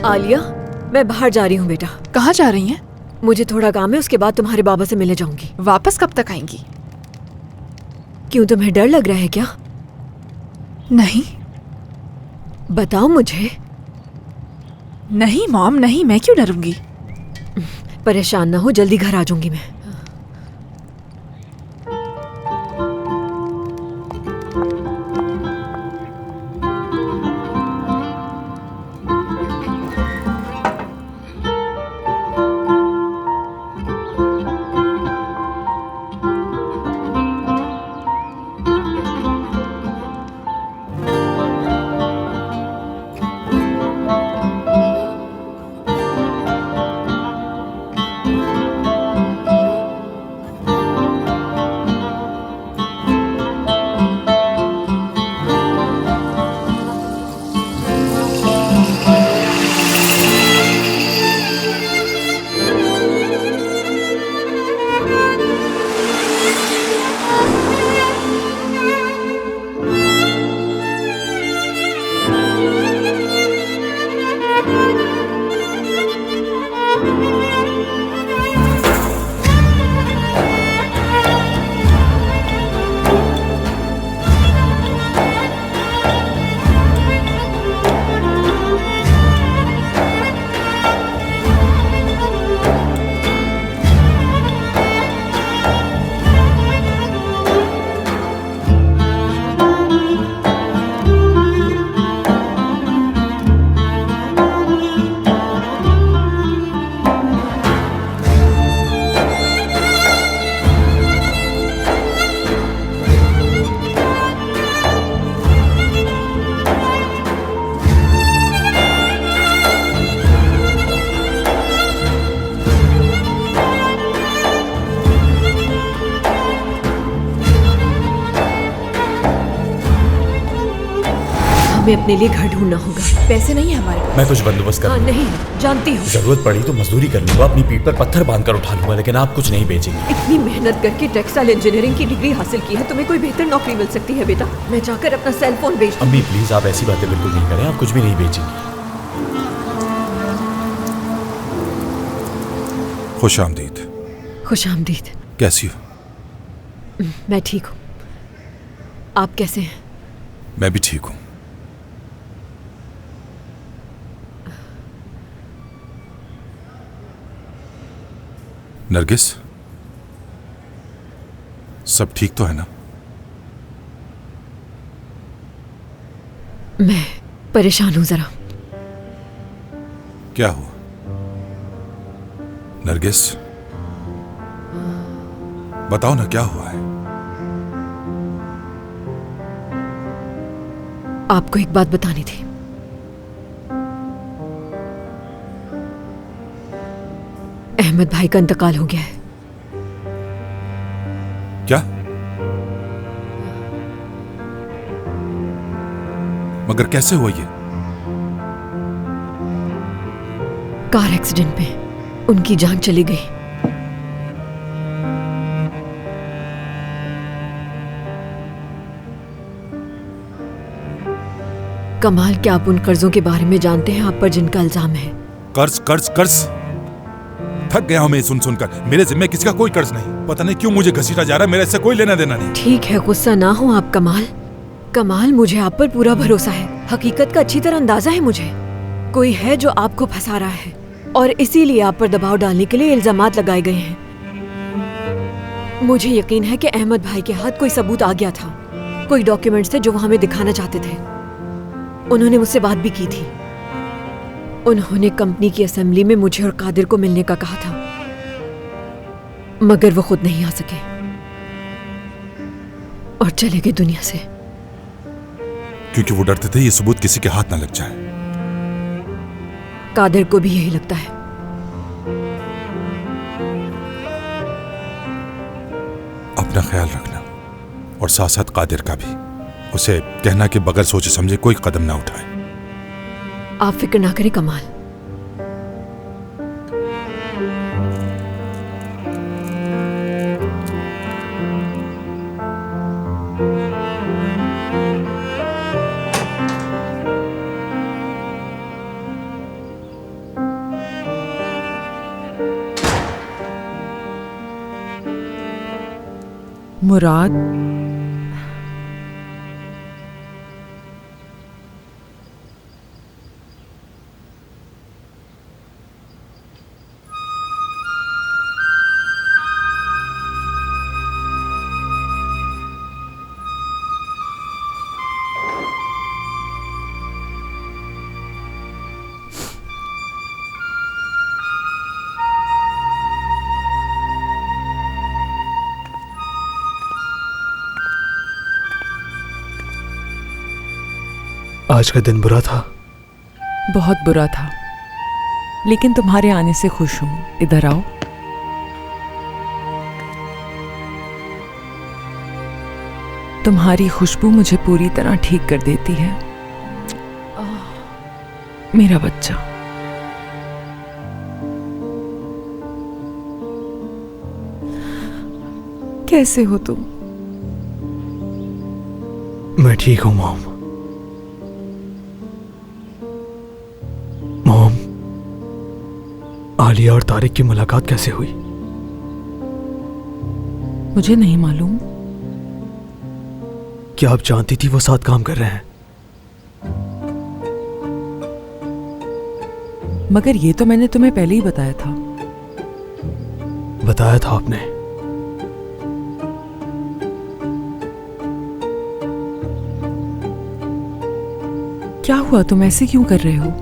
आलिया, मैं बाहर जा रही हूँ बेटा। कहाँ जा रही हैं? मुझे थोड़ा काम है, उसके बाद तुम्हारे बाबा से मिलने जाऊंगी। वापस कब तक आएंगी? क्यों, तुम्हें डर लग रहा है क्या? नहीं। बताओ मुझे। नहीं मॉम, नहीं, मैं क्यों डरूंगी? परेशान ना हो, जल्दी घर आ जाऊंगी मैं। हमें अपने लिए घर ढूंढना होगा। पैसे नहीं है हमारे पास। मैं कुछ बंदोबस्त कर लूंगा। नहीं, जानती हूँ। जरूरत पड़ी तो मजदूरी कर लूंगा, अपनी पीठ पर पत्थर बांधकर उठा लूंगा, लेकिन आप कुछ नहीं बेचेंगे। इतनी मेहनत करके टेक्सटाइल इंजीनियरिंग की डिग्री हासिल की है, तुम्हें कोई बेहतर नौकरी मिल सकती है बेटा। मैं जाकर अपना सेल फोन बेच दूंगी। अम्मी प्लीज, आप ऐसी बातें बिल्कुल नहीं करें, आप कुछ भी नहीं बेचेंगे। खुश आमदीद। खुश आमदीद। कैसी हो? मैं ठीक हूँ, आप कैसे हैं? मैं भी ठीक हूँ। नरगिस, सब ठीक तो है ना? मैं परेशान हूँ जरा। क्या हुआ नरगिस? बताओ ना, क्या हुआ है? आपको एक बात बतानी थी। अहमद भाई का इंतकाल हो गया है। क्या? मगर कैसे हुआ ये? कार एक्सीडेंट में उनकी जान चली गई। कमाल, क्या आप उन कर्जों के बारे में जानते हैं आप पर जिनका इल्जाम है? कर्ज कर्ज कर्ज, थक गया हूं मैं सुन सुनकर। मेरे जिम्मे किसी का कोई कर्ज नहीं। पता नहीं क्यों मुझे घसीटा जा रहा है, मेरा इससे कोई लेना देना नहीं। ठीक है, गुस्सा ना हो आप कमाल। कमाल, मुझे आप पर पूरा भरोसा है। हकीकत का अच्छी तरह अंदाजा है मुझे। कोई है जो आपको फंसा रहा है और इसीलिए आप पर दबाव डालने के लिए इल्जामात लगाए गए हैं। मुझे यकीन है कि अहमद भाई के हाथ कोई सबूत आ गया था, कोई डॉक्यूमेंट्स थे जो वो हमें दिखाना चाहते थे। उन्होंने मुझसे बात भी की थी। उन्होंने कंपनी की असेंबली में मुझे और कादिर को मिलने का कहा था, मगर वो खुद नहीं आ सके और चले गए दुनिया से। क्योंकि वो डरते थे ये सबूत किसी के हाथ ना लग जाए। कादिर को भी यही लगता है। अपना ख्याल रखना और साथ साथ कादिर का भी। उसे कहना कि बगैर सोचे समझे कोई कदम ना उठाए। आप फिक्र ना करें कमाल। मुराद, आज का दिन बुरा था। बहुत बुरा था, लेकिन तुम्हारे आने से खुश हूं। इधर आओ। तुम्हारी खुशबू मुझे पूरी तरह ठीक कर देती है। मेरा बच्चा। कैसे हो तुम? मैं ठीक हूं मॉम। मॉम, आलिया और तारिक की मुलाकात कैसे हुई? मुझे नहीं मालूम। क्या आप जानती थी वो साथ काम कर रहे हैं? मगर ये तो मैंने तुम्हें पहले ही बताया था। बताया था आपने। क्या हुआ? तुम ऐसे क्यों कर रहे हो?